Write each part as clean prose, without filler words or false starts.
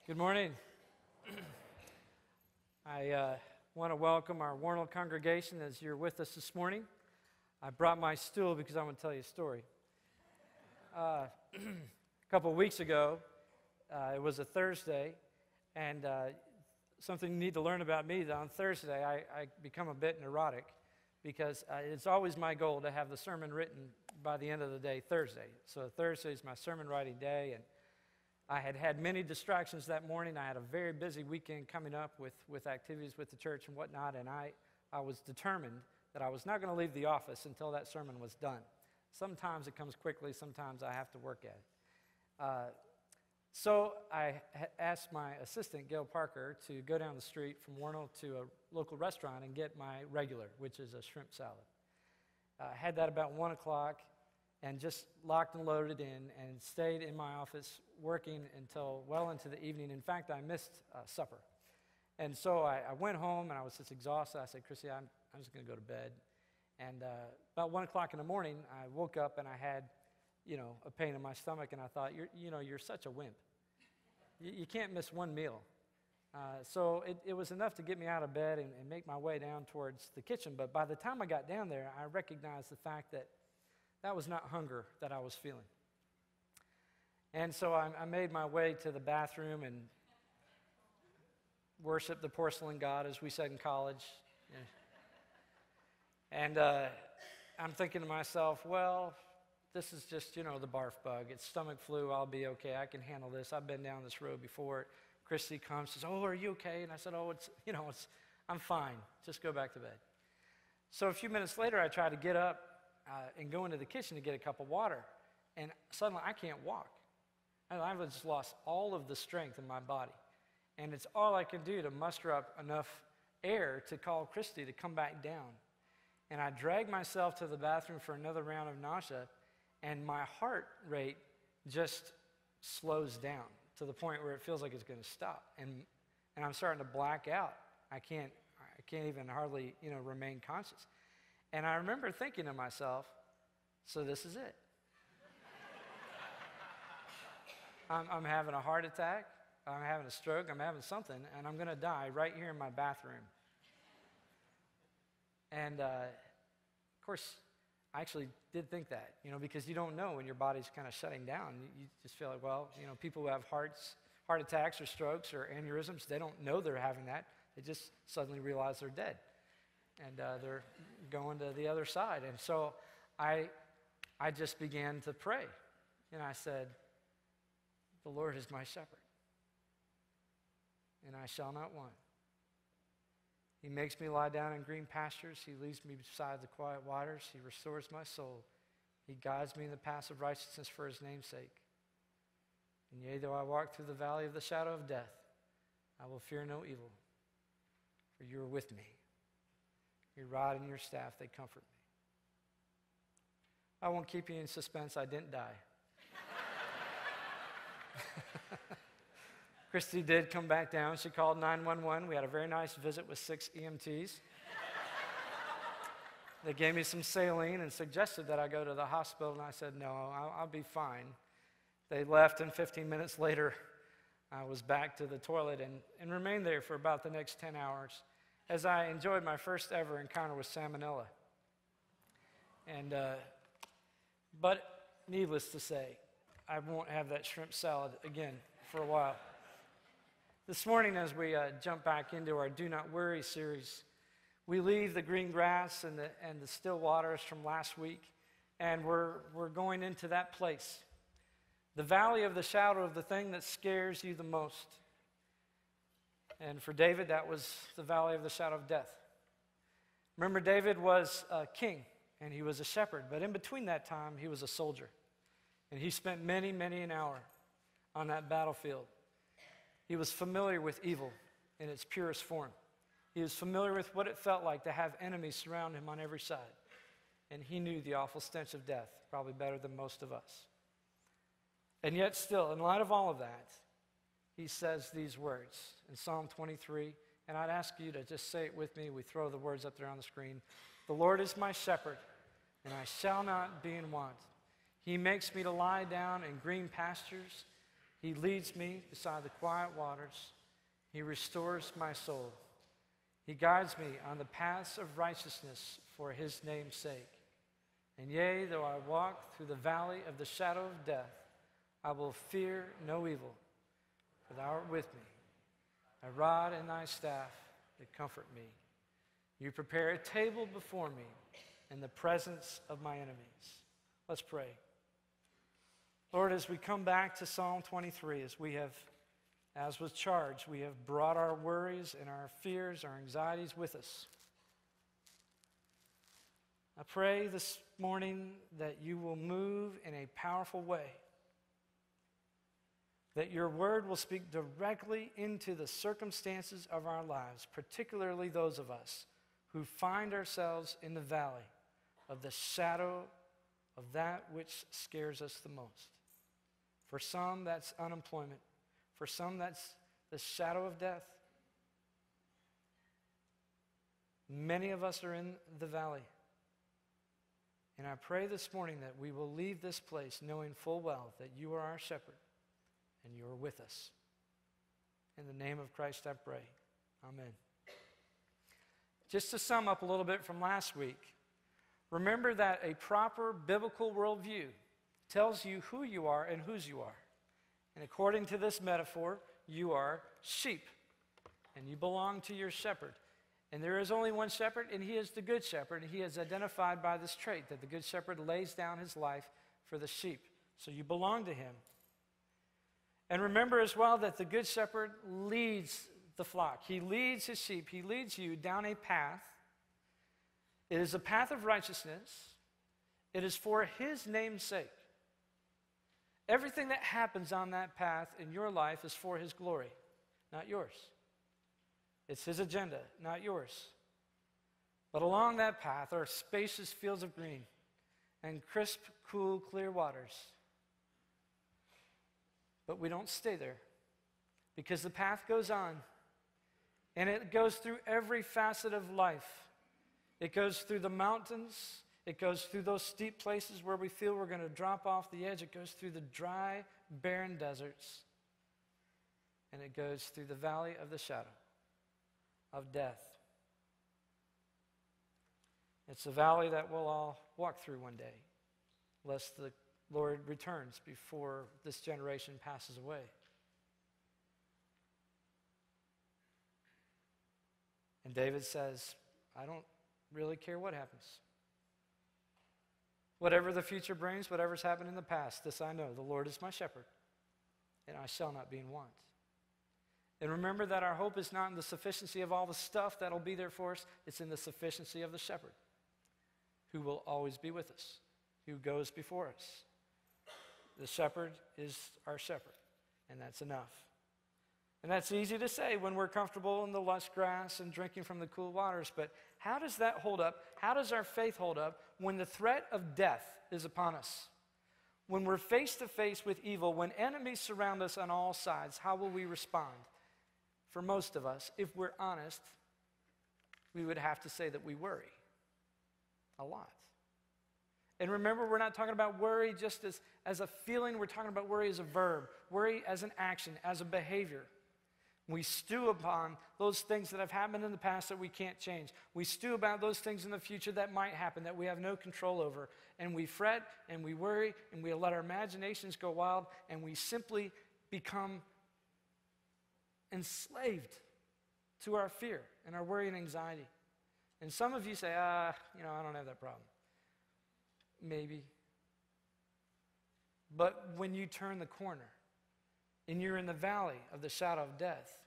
Good morning. I want to welcome our Warnell congregation as you're with us this morning. I brought my stool because I want to tell you a story. A couple of weeks ago, it was a Thursday, and something you need to learn about me is on Thursday I become a bit neurotic because it's always my goal to have the sermon written by the end of the day Thursday. So Thursday is my sermon writing day, and I had had many distractions that morning. I had a very busy weekend coming up with activities with the church and whatnot, and I was determined that I was not going to leave the office until that sermon was done. Sometimes it comes quickly, sometimes I have to work at it. So I asked my assistant, Gail Parker, to go down the street from Warnell to a local restaurant and get my regular, which is a shrimp salad. I had that about 1 o'clock and just locked and loaded in and stayed in my office working until well into the evening. In fact, I missed supper. And so I went home and I was just exhausted. I said, Chrissy, I'm just going to go to bed. And about 1 o'clock in the morning, I woke up and I had, a pain in my stomach, and I thought, you're such a wimp. You can't miss one meal. So it was enough to get me out of bed and make my way down towards the kitchen. But by the time I got down there, I recognized the fact that was not hunger that I was feeling. And so I made my way to the bathroom and worshiped the porcelain god, as we said in college. And I'm thinking to myself, well, this is just, the barf bug. It's stomach flu. I'll be okay. I can handle this. I've been down this road before. Christy comes, says, oh, are you okay? And I said, oh, I'm fine. Just go back to bed. So a few minutes later, I tried to get up and go into the kitchen to get a cup of water. And suddenly, I can't walk. I've just lost all of the strength in my body. And it's all I can do to muster up enough air to call Christy to come back down. And I dragged myself to the bathroom for another round of nausea, and my heart rate just slows down to the point where it feels like it's going to stop. And I'm starting to black out. I can't even hardly, remain conscious. And I remember thinking to myself, so this is it. I'm having a heart attack, I'm having a stroke, I'm having something, and I'm going to die right here in my bathroom. And, of course, I actually did think that, because you don't know when your body's kind of shutting down. You just feel like, well, people who have heart attacks or strokes or aneurysms, they don't know they're having that. They just suddenly realize they're dead. And they're going to the other side. And so I just began to pray. And I said, the Lord is my shepherd, and I shall not want. He makes me lie down in green pastures. He leads me beside the quiet waters. He restores my soul. He guides me in the paths of righteousness for his name's sake. And yea, though I walk through the valley of the shadow of death, I will fear no evil, for you are with me. Your rod and your staff, they comfort me. I won't keep you in suspense. I didn't die. Christy did come back down. She called 911. We had a very nice visit with 6 EMTs. They gave me some saline and suggested that I go to the hospital, and I said, no, I'll be fine. They left, and 15 minutes later, I was back to the toilet and remained there for about the next 10 hours as I enjoyed my first ever encounter with salmonella. And, but needless to say, I won't have that shrimp salad again for a while. This morning, as we jump back into our Do Not Worry series, we leave the green grass and the still waters from last week, and we're going into that place, the valley of the shadow of the thing that scares you the most. And for David, that was the valley of the shadow of death. Remember, David was a king, and he was a shepherd, but in between that time, he was a soldier. And he spent many, many an hour on that battlefield. He was familiar with evil in its purest form. He was familiar with what it felt like to have enemies surround him on every side. And he knew the awful stench of death, probably better than most of us. And yet still, in light of all of that, he says these words in Psalm 23, and I'd ask you to just say it with me. We throw the words up there on the screen. The Lord is my shepherd, and I shall not be in want. He makes me to lie down in green pastures. He leads me beside the quiet waters. He restores my soul. He guides me on the paths of righteousness for his name's sake. And yea, though I walk through the valley of the shadow of death, I will fear no evil, for thou art with me. Thy rod and thy staff, they comfort me. You prepare a table before me in the presence of my enemies. Let's pray. Lord, as we come back to Psalm 23, as was charged, we have brought our worries and our fears, our anxieties with us. I pray this morning that you will move in a powerful way, that your word will speak directly into the circumstances of our lives, particularly those of us who find ourselves in the valley of the shadow of that which scares us the most. For some, that's unemployment. For some, that's the shadow of death. Many of us are in the valley. And I pray this morning that we will leave this place knowing full well that you are our shepherd and you are with us. In the name of Christ I pray. Amen. Just to sum up a little bit from last week, remember that a proper biblical worldview tells you who you are and whose you are. And according to this metaphor, you are sheep, and you belong to your shepherd. And there is only one shepherd, and he is the good shepherd, and he is identified by this trait, that the good shepherd lays down his life for the sheep. So you belong to him. And remember as well that the good shepherd leads the flock. He leads his sheep. He leads you down a path. It is a path of righteousness. It is for his name's sake. Everything that happens on that path in your life is for his glory, not yours. It's his agenda, not yours. But along that path are spacious fields of green and crisp, cool, clear waters. But we don't stay there because the path goes on, and it goes through every facet of life. It goes through the mountains. It goes through those steep places where we feel we're going to drop off the edge. It goes through the dry, barren deserts. And it goes through the valley of the shadow of death. It's a valley that we'll all walk through one day, lest the Lord returns before this generation passes away. And David says, I don't really care what happens. Whatever the future brings, whatever's happened in the past, this I know, the Lord is my shepherd, and I shall not be in want. And remember that our hope is not in the sufficiency of all the stuff that'll be there for us. It's in the sufficiency of the shepherd, who will always be with us, who goes before us. The shepherd is our shepherd, and that's enough. And that's easy to say when we're comfortable in the lush grass and drinking from the cool waters, but how does that hold up? How does our faith hold up when the threat of death is upon us? When we're face to face with evil, when enemies surround us on all sides, how will we respond? For most of us, if we're honest, we would have to say that we worry a lot. And remember, we're not talking about worry just as a feeling. We're talking about worry as a verb, worry as an action, as a behavior. We stew upon those things that have happened in the past that we can't change. We stew about those things in the future that might happen that we have no control over. And we fret and we worry and we let our imaginations go wild, and we simply become enslaved to our fear and our worry and anxiety. And some of you say, I don't have that problem. Maybe. But when you turn the corner and you're in the valley of the shadow of death,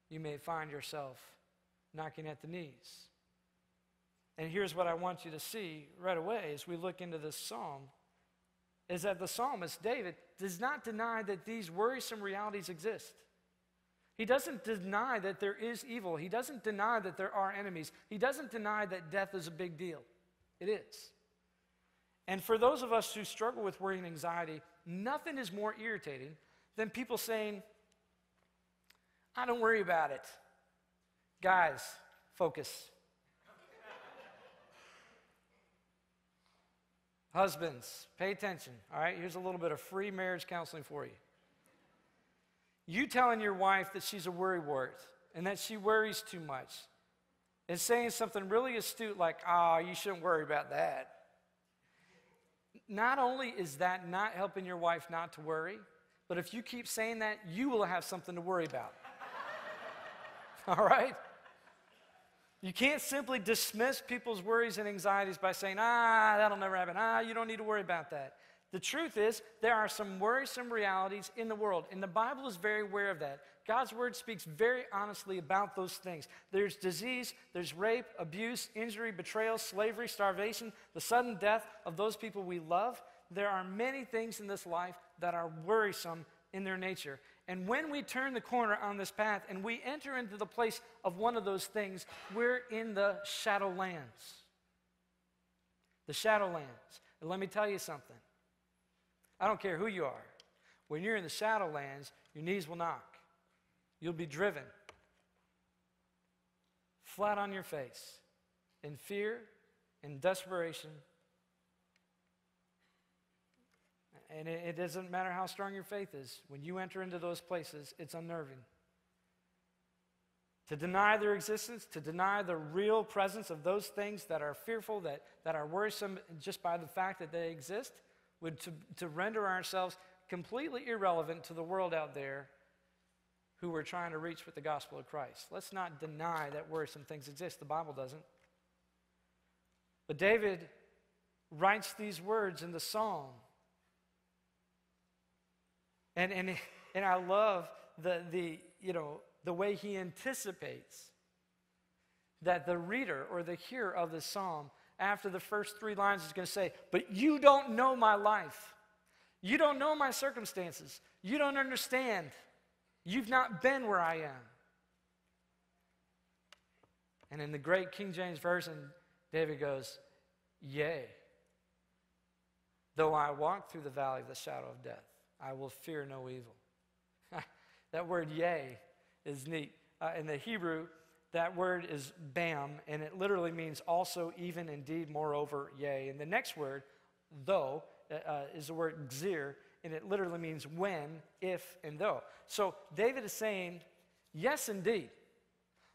you may find yourself knocking at the knees. And here's what I want you to see right away as we look into this psalm, is that the psalmist, David, does not deny that these worrisome realities exist. He doesn't deny that there is evil. He doesn't deny that there are enemies. He doesn't deny that death is a big deal. It is. And for those of us who struggle with worry and anxiety, nothing is more irritating than people saying, I don't worry about it. Guys, focus. Husbands, pay attention. All right, here's a little bit of free marriage counseling for you. You telling your wife that she's a worrywart and that she worries too much and saying something really astute like, "Oh, you shouldn't worry about that." Not only is that not helping your wife not to worry, but if you keep saying that, you will have something to worry about. All right? You can't simply dismiss people's worries and anxieties by saying, that'll never happen. You don't need to worry about that. The truth is, there are some worrisome realities in the world, and the Bible is very aware of that. God's word speaks very honestly about those things. There's disease, there's rape, abuse, injury, betrayal, slavery, starvation, the sudden death of those people we love. There are many things in this life that are worrisome in their nature. And when we turn the corner on this path and we enter into the place of one of those things, we're in the Shadowlands. The Shadowlands. And let me tell you something. I don't care who you are. When you're in the Shadowlands, your knees will knock. You'll be driven flat on your face in fear, in desperation. And it doesn't matter how strong your faith is. When you enter into those places, it's unnerving. To deny their existence, to deny the real presence of those things that are fearful, that are worrisome just by the fact that they exist, would to render ourselves completely irrelevant to the world out there who we're trying to reach with the gospel of Christ. Let's not deny that worrisome things exist. The Bible doesn't. But David writes these words in the psalm. And I love the way he anticipates that the reader or the hearer of the psalm, after the first 3 lines, is going to say, "But you don't know my life. You don't know my circumstances. You don't understand. You've not been where I am." And in the great King James Version, David goes, "Yea, though I walk through the valley of the shadow of death, I will fear no evil." That word "yea" is neat. In the Hebrew, that word is bam, and it literally means also, even, indeed, moreover, yea. And the next word, though, is the word gzir, and it literally means when, if, and though. So David is saying, yes, indeed.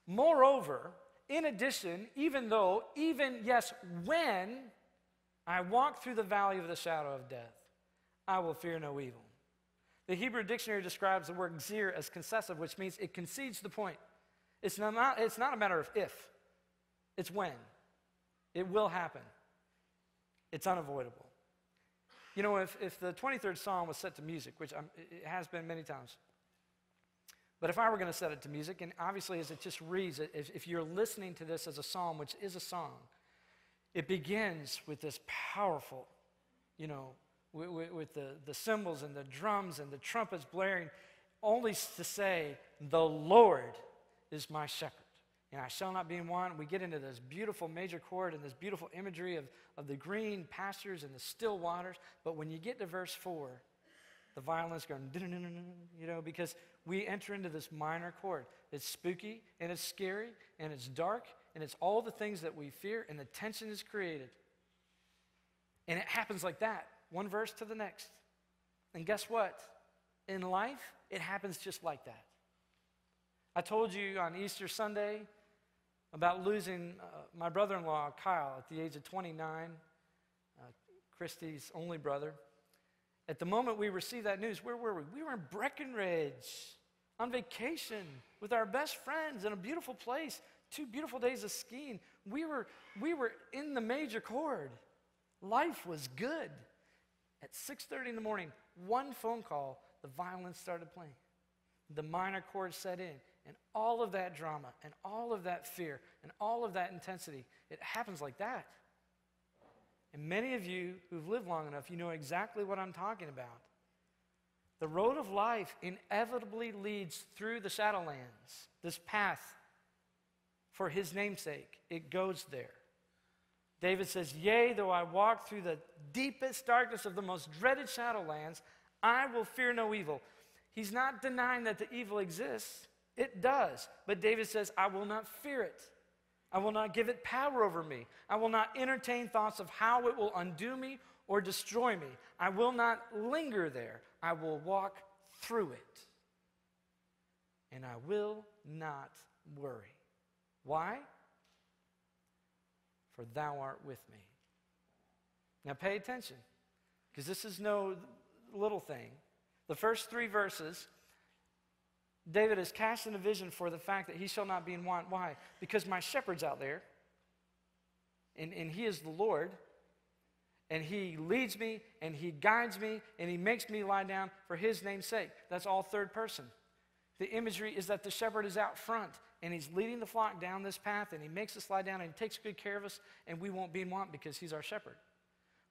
Moreover, in addition, even though, even, yes, when I walk through the valley of the shadow of death, I will fear no evil. The Hebrew dictionary describes the word gzir as concessive, which means it concedes the point. It's not a matter of if, it's when. It will happen. It's unavoidable. You know, if the 23rd Psalm was set to music, which it has been many times, but if I were going to set it to music, and obviously as it just reads, if you're listening to this as a psalm, which is a song, it begins with this powerful, with the cymbals and the drums and the trumpets blaring, only to say, "The Lord is my shepherd, and I shall not be in want." We get into this beautiful major chord and this beautiful imagery of the green pastures and the still waters. But when you get to verse 4, the violin's going, because we enter into this minor chord. It's spooky, and it's scary, and it's dark, and it's all the things that we fear, and the tension is created. And it happens like that, one verse to the next. And guess what? In life, it happens just like that. I told you on Easter Sunday about losing my brother-in-law, Kyle, at the age of 29, Christy's only brother. At the moment we received that news, where were we? We were in Breckenridge on vacation with our best friends in a beautiful place, 2 beautiful days of skiing. We were in the major chord. Life was good. At 6:30 in the morning, one phone call, the violin started playing. The minor chord set in, and all of that drama, and all of that fear, and all of that intensity, it happens like that. And many of you who've lived long enough, you know exactly what I'm talking about. The road of life inevitably leads through the Shadowlands, this path for his namesake. It goes there. David says, "Yea, though I walk through the deepest darkness of the most dreaded Shadowlands, I will fear no evil." He's not denying that the evil exists. It does. But David says, "I will not fear it. I will not give it power over me. I will not entertain thoughts of how it will undo me or destroy me. I will not linger there. I will walk through it." and I will not worry. Why? For thou art with me. Now pay attention, because this is no little thing. The first 3 verses, David is casting a vision for the fact that he shall not be in want. Why? Because my shepherd's out there, and he is the Lord, and he leads me, and he guides me, and he makes me lie down for his name's sake. That's all third person. The imagery is that the shepherd is out front, and he's leading the flock down this path, and he makes us lie down, and he takes good care of us, and we won't be in want because he's our shepherd.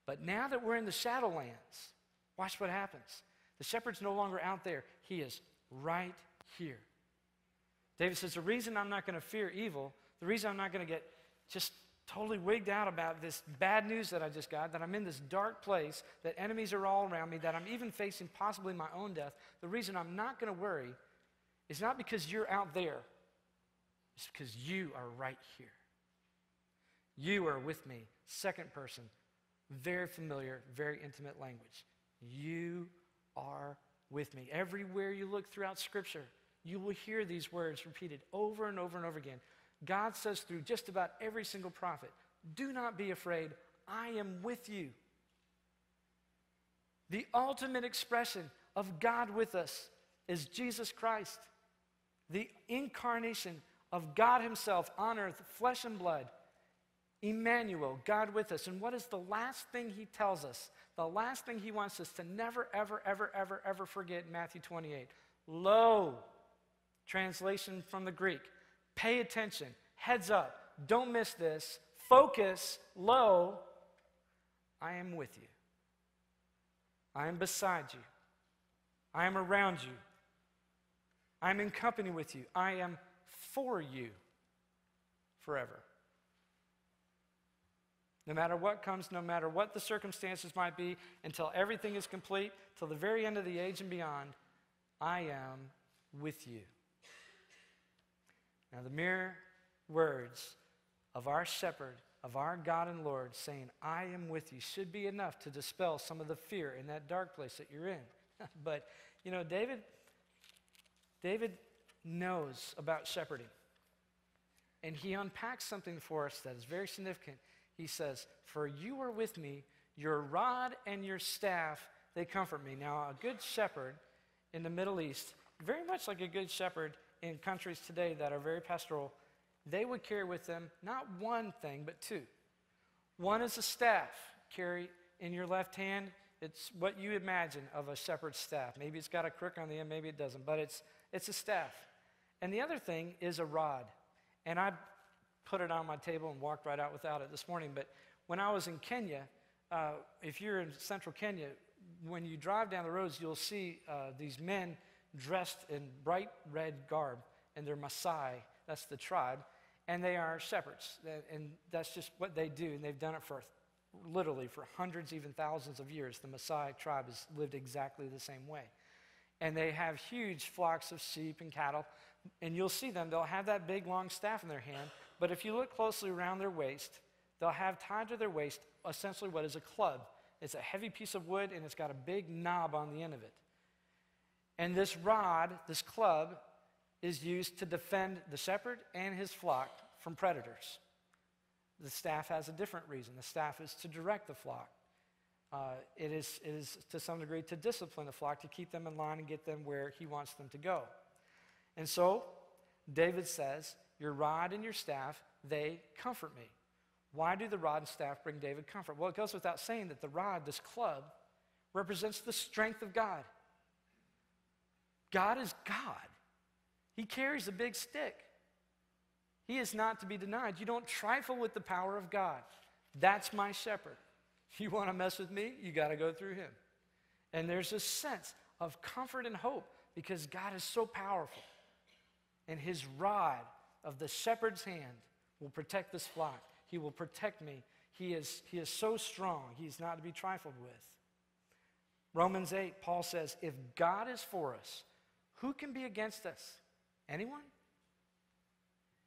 But now that we're in the Shadowlands, watch what happens. The shepherd's no longer out there. He is right here. David says, the reason I'm not going to fear evil, the reason I'm not going to get just totally wigged out about this bad news that I just got, that I'm in this dark place, that enemies are all around me, that I'm even facing possibly my own death, the reason I'm not going to worry is not because you're out there. It's because you are right here. You are with me. Second person. Very familiar, very intimate language. You are with me. Everywhere you look throughout Scripture, you will hear these words repeated over and over and over again. God says through just about every single prophet, do not be afraid, I am with you. The ultimate expression of God with us is Jesus Christ, the incarnation of God himself on earth, flesh and blood. Emmanuel, God with us. And what is the last thing he tells us? The last thing he wants us to never, ever, ever, ever, ever forget in Matthew 28. Lo, translation from the Greek. Pay attention. Heads up. Don't miss this. Focus. Lo, I am with you. I am beside you. I am around you. I am in company with you. I am for you forever. No matter what comes, no matter what the circumstances might be, until everything is complete, till the very end of the age and beyond, I am with you. Now, the mere words of our shepherd, of our God and Lord, saying, I am with you, should be enough to dispel some of the fear in that dark place that you're in. But, you know, David knows about shepherding. And he unpacks something for us that is very significant. He says, for you are with me, your rod and your staff, they comfort me. Now, a good shepherd in the Middle East, very much like a good shepherd in countries today that are very pastoral, they would carry with them not one thing, but 2. One is a staff. Carry in your left hand. It's what you imagine of a shepherd's staff. Maybe it's got a crook on the end, maybe it doesn't, but it's a staff. And the other thing is a rod. And I put it on my table and walked right out without it this morning. But when I was in Kenya, if you're in central Kenya, when you drive down the roads, you'll see these men dressed in bright red garb, and they're Maasai, that's the tribe, and they are shepherds. And that's just what they do, and they've done it for literally for hundreds, even thousands of years. The Maasai tribe has lived exactly the same way. And they have huge flocks of sheep and cattle, and you'll see them, they'll have that big long staff in their hand, but if you look closely around their waist, they'll have tied to their waist essentially what is a club. It's a heavy piece of wood, and it's got a big knob on the end of it. And this rod, this club, is used to defend the shepherd and his flock from predators. The staff has a different reason. The staff is to direct the flock. It is to some degree to discipline the flock, to keep them in line and get them where he wants them to go. And so, David says, your rod and your staff, they comfort me. Why do the rod and staff bring David comfort? Well, it goes without saying that the rod, this club, represents the strength of God. God is God. He carries a big stick. He is not to be denied. You don't trifle with the power of God. That's my shepherd. You want to mess with me? You got to go through him. And there's a sense of comfort and hope because God is so powerful. And his rod of the shepherd's hand will protect this flock. He will protect me. He is so strong. He's not to be trifled with. Romans 8, Paul says, if God is for us, who can be against us? Anyone?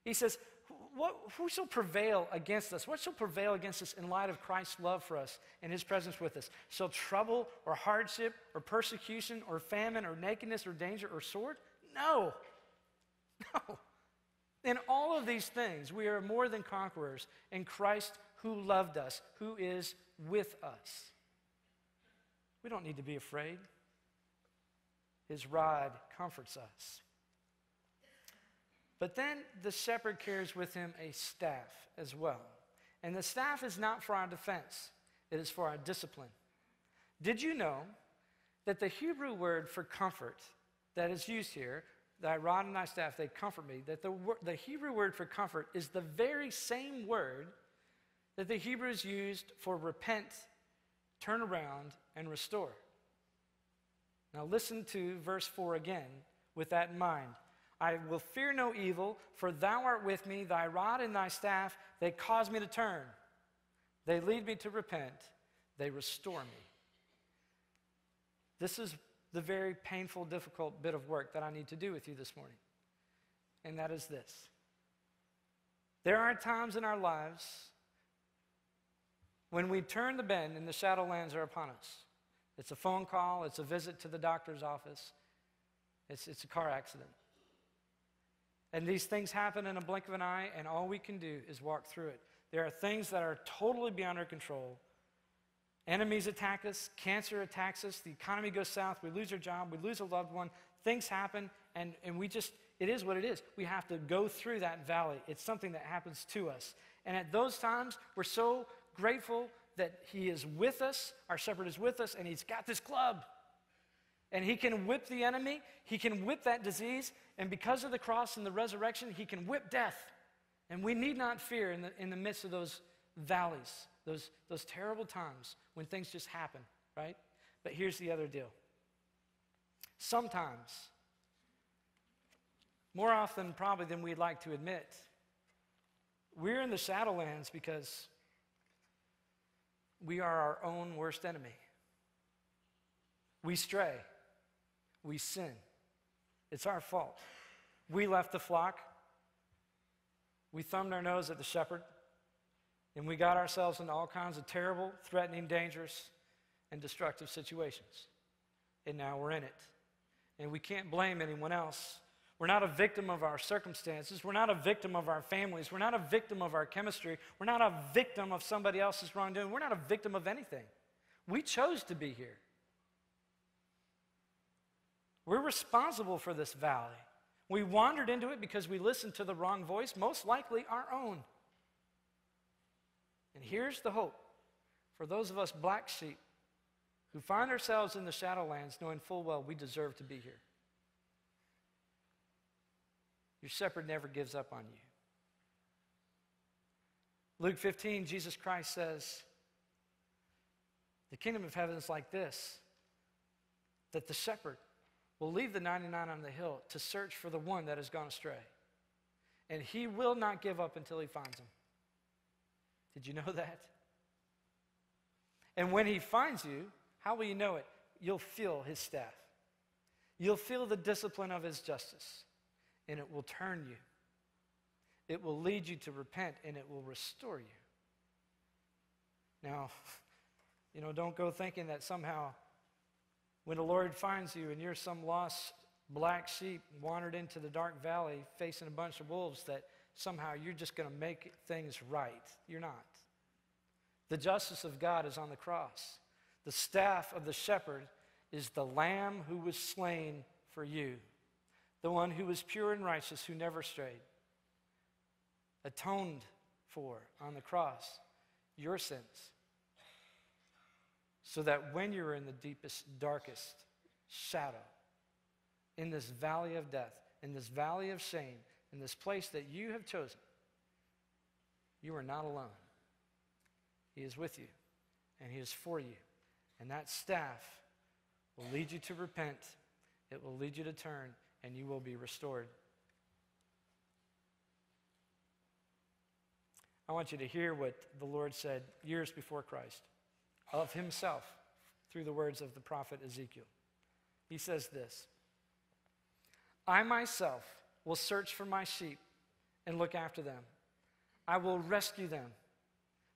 He says, who shall prevail against us? What shall prevail against us in light of Christ's love for us and his presence with us? Shall trouble or hardship or persecution or famine or nakedness or danger or sword? No. No. In all of these things, we are more than conquerors in Christ who loved us, who is with us. We don't need to be afraid. His rod comforts us. But then the shepherd carries with him a staff as well. And the staff is not for our defense. It is for our discipline. Did you know that the Hebrew word for comfort that is used here, thy rod and thy staff, they comfort me, that the Hebrew word for comfort is the very same word that the Hebrews used for repent, turn around, and restore. Now listen to verse 4 again with that in mind. I will fear no evil, for thou art with me, thy rod and thy staff, they cause me to turn. They lead me to repent, they restore me. This is the very painful, difficult bit of work that I need to do with you this morning. And that is this. There are times in our lives when we turn the bend and the Shadowlands are upon us. It's a phone call, it's a visit to the doctor's office, it's a car accident. And these things happen in a blink of an eye, and all we can do is walk through it. There are things that are totally beyond our control. Enemies attack us, cancer attacks us, the economy goes south, we lose our job, we lose a loved one, things happen, and it is what it is. We have to go through that valley. It's something that happens to us. And at those times, we're so grateful that he is with us, our shepherd is with us, and he's got this club. And he can whip the enemy, he can whip that disease, and because of the cross and the resurrection, he can whip death. And we need not fear in the midst of those valleys, those terrible times when things just happen, right? But here's the other deal. Sometimes, more often probably than we'd like to admit, we're in the Shadowlands because we are our own worst enemy. We stray. We sin. It's our fault. We left the flock. We thumbed our nose at the shepherd. And we got ourselves into all kinds of terrible, threatening, dangerous, and destructive situations. And now we're in it. And we can't blame anyone else. We're not a victim of our circumstances. We're not a victim of our families. We're not a victim of our chemistry. We're not a victim of somebody else's wrongdoing. We're not a victim of anything. We chose to be here. We're responsible for this valley. We wandered into it because we listened to the wrong voice, most likely our own. And here's the hope for those of us black sheep who find ourselves in the Shadowlands knowing full well we deserve to be here. Your shepherd never gives up on you. Luke 15, Jesus Christ says, the kingdom of heaven is like this, that the shepherd will leave the 99 on the hill to search for the one that has gone astray. And he will not give up until he finds him. Did you know that? And when he finds you, how will you know it? You'll feel his staff. You'll feel the discipline of his justice, and it will turn you. It will lead you to repent, and it will restore you. Now, don't go thinking that somehow when the Lord finds you and you're some lost black sheep wandered into the dark valley facing a bunch of wolves, that somehow you're just going to make things right. You're not. The justice of God is on the cross. The staff of the shepherd is the lamb who was slain for you, the one who was pure and righteous, who never strayed, atoned for on the cross your sins, so that when you're in the deepest, darkest shadow, in this valley of death, in this valley of shame, in this place that you have chosen, you are not alone. He is with you, and he is for you. And that staff will lead you to repent. It will lead you to turn, and you will be restored. I want you to hear what the Lord said years before Christ of himself through the words of the prophet Ezekiel. He says this, I myself will search for my sheep and look after them. I will rescue them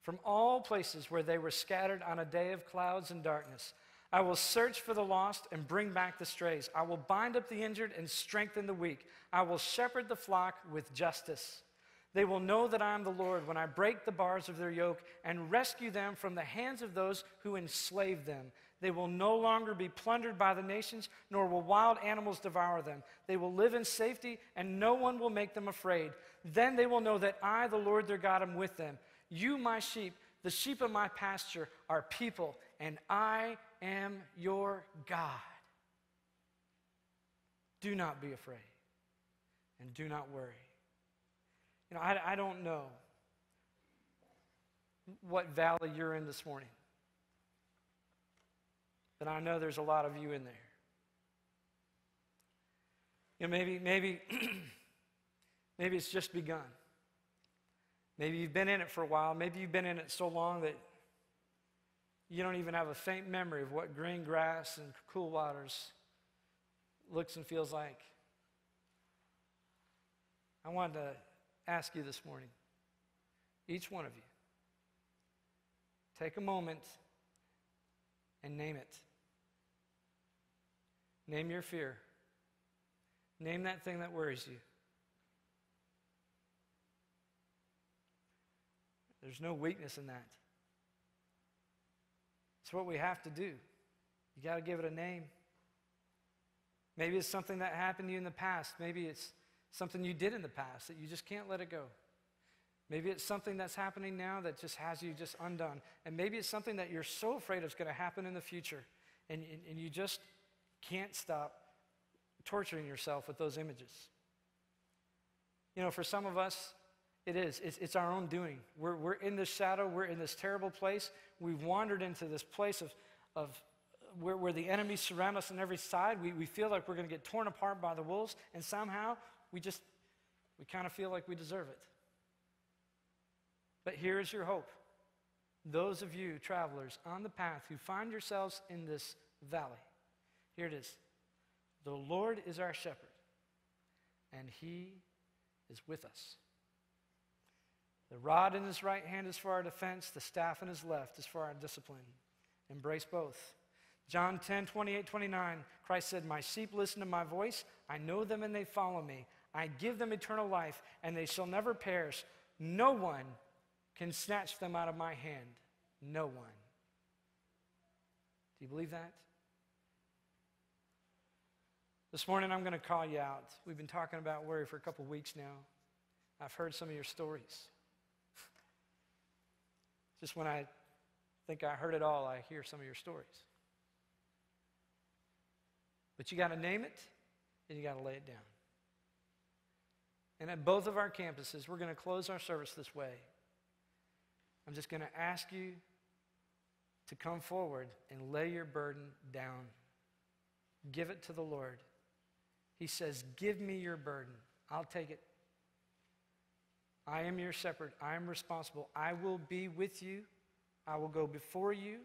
from all places where they were scattered on a day of clouds and darkness. I will search for the lost and bring back the strays. I will bind up the injured and strengthen the weak. I will shepherd the flock with justice. They will know that I am the Lord when I break the bars of their yoke and rescue them from the hands of those who enslave them. They will no longer be plundered by the nations, nor will wild animals devour them. They will live in safety, and no one will make them afraid. Then they will know that I, the Lord their God, am with them. You, my sheep, the sheep of my pasture, are people, and I am your God. Do not be afraid, and do not worry. You know, I don't know what valley you're in this morning, but I know there's a lot of you in there. You know, maybe it's just begun. Maybe you've been in it for a while. Maybe you've been in it so long that you don't even have a faint memory of what green grass and cool waters looks and feels like. I wanted to ask you this morning, each one of you, take a moment and name it. Name your fear. Name that thing that worries you. There's no weakness in that. It's what we have to do. You got to give it a name. Maybe it's something that happened to you in the past. Maybe it's something you did in the past that you just can't let it go. Maybe it's something that's happening now that just has you just undone. And maybe it's something that you're so afraid is going to happen in the future. And you just can't stop torturing yourself with those images. You know, for some of us, it's our own doing. We're in this shadow. We're in this terrible place. We've wandered into this place of where the enemies surround us on every side. We feel like we're going to get torn apart by the wolves. And somehow, we kind of feel like we deserve it. But here is your hope. Those of you travelers on the path who find yourselves in this valley, here it is. The Lord is our shepherd, and he is with us. The rod in his right hand is for our defense. The staff in his left is for our discipline. Embrace both. John 10:28-29, Christ said, "My sheep listen to my voice. I know them and they follow me. I give them eternal life, and they shall never perish. No one can snatch them out of my hand." No one. Do you believe that? This morning I'm going to call you out. We've been talking about worry for a couple weeks now. I've heard some of your stories. Just when I think I heard it all, I hear some of your stories. But you got to name it, and you got to lay it down. And at both of our campuses, we're going to close our service this way. I'm just going to ask you to come forward and lay your burden down. Give it to the Lord. He says, "Give me your burden. I'll take it. I am your shepherd. I am responsible. I will be with you. I will go before you,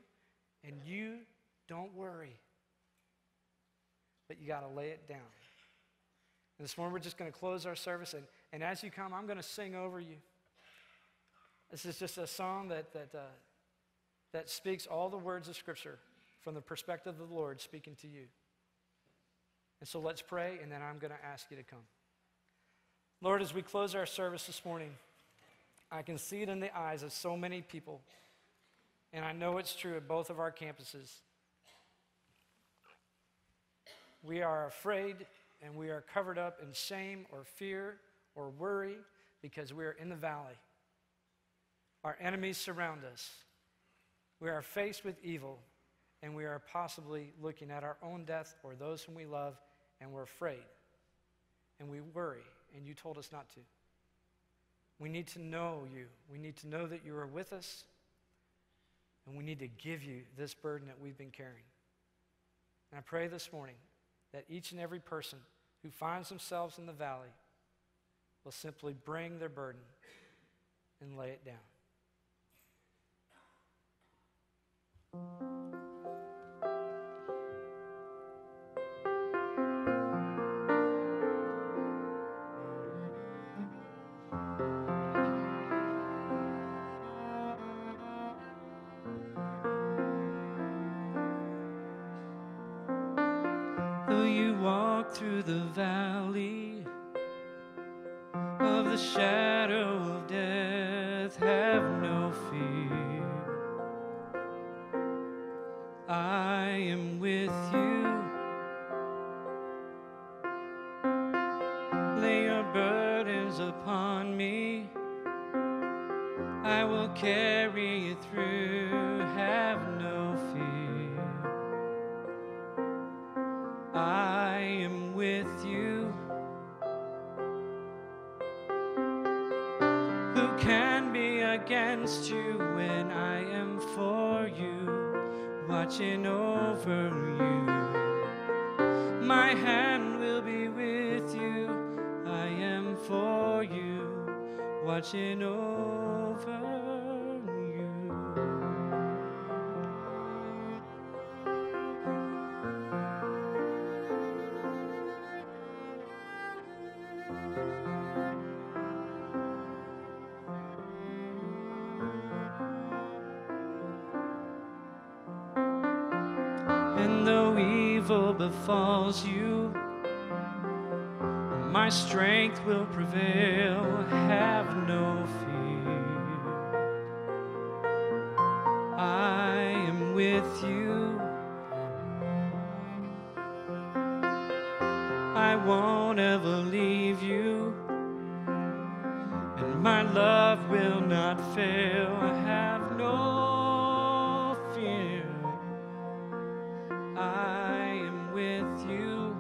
and you don't worry." But you got to lay it down. And this morning we're just going to close our service, and as you come, I'm going to sing over you. This is just a song that speaks all the words of Scripture from the perspective of the Lord speaking to you. And so let's pray, and then I'm going to ask you to come. Lord, as we close our service this morning, I can see it in the eyes of so many people, and I know it's true at both of our campuses. We are afraid, and we are covered up in shame or fear or worry because we are in the valley. Our enemies surround us. We are faced with evil, and we are possibly looking at our own death or those whom we love, and we're afraid, and we worry, and you told us not to. We need to know you. We need to know that you are with us, and we need to give you this burden that we've been carrying. And I pray this morning that each and every person who finds themselves in the valley will simply bring their burden and lay it down. walk through the valley of the shadow of death, have no fear. I am with you. Lay your burdens upon me. I will carry you through, have no fear. I am with you. Who can be against you when I am for you, watching over you? My hand will be with you. I am for you, watching over you. And though evil befalls you, my strength will prevail, have no fear. I am with you. I won't ever leave you, and my love will not fail, have no fear. I am with you.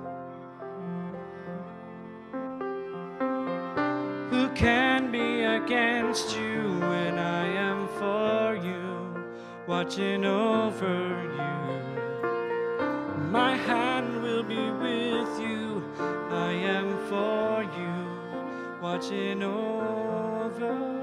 Who can be against you when I am for you, watching over you? My hand will be with you. I am for you, watching over you.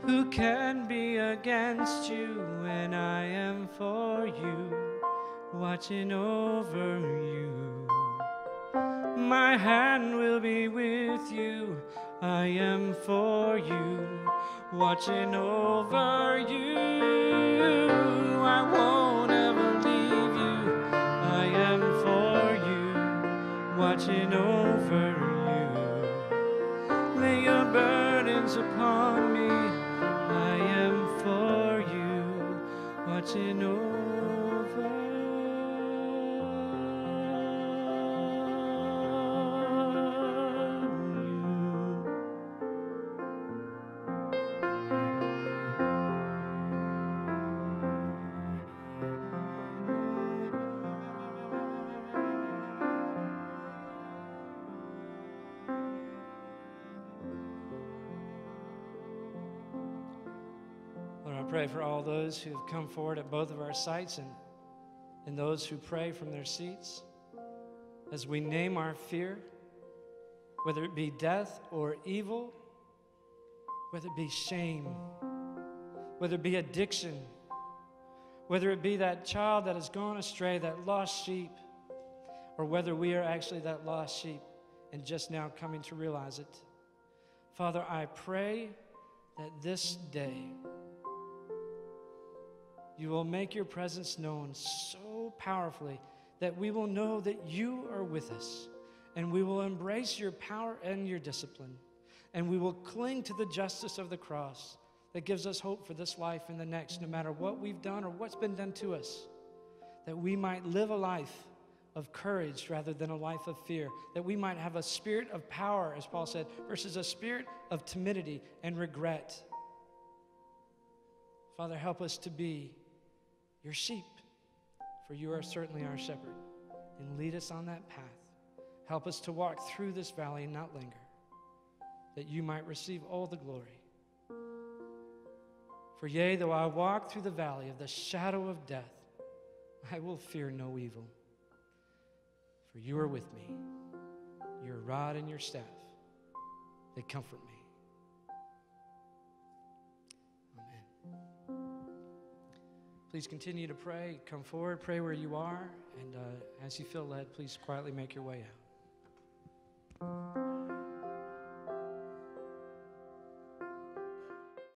Who can be against you when I am for you, watching over you? My hand will be with you. I am for you, watching over you. I won't ever leave you. I am for you, watching over you. Lay your burdens upon me. I am for you, watching over you. Lord, I pray for all those who have come forward at both of our sites and those who pray from their seats. As we name our fear, whether it be death or evil, whether it be shame, whether it be addiction, whether it be that child that has gone astray, that lost sheep, or whether we are actually that lost sheep and just now coming to realize it. Father, I pray that this day you will make your presence known so powerfully that we will know that you are with us, and we will embrace your power and your discipline, and we will cling to the justice of the cross that gives us hope for this life and the next, no matter what we've done or what's been done to us, that we might live a life of courage rather than a life of fear, that we might have a spirit of power, as Paul said, versus a spirit of timidity and regret. Father, help us to be your sheep, for you are certainly our shepherd, and lead us on that path. Help us to walk through this valley and not linger, that you might receive all the glory. For yea, though I walk through the valley of the shadow of death, I will fear no evil. For you are with me. Your rod and your staff, they comfort me. Amen. Please continue to pray. Come forward, pray where you are, and as you feel led, please quietly make your way out.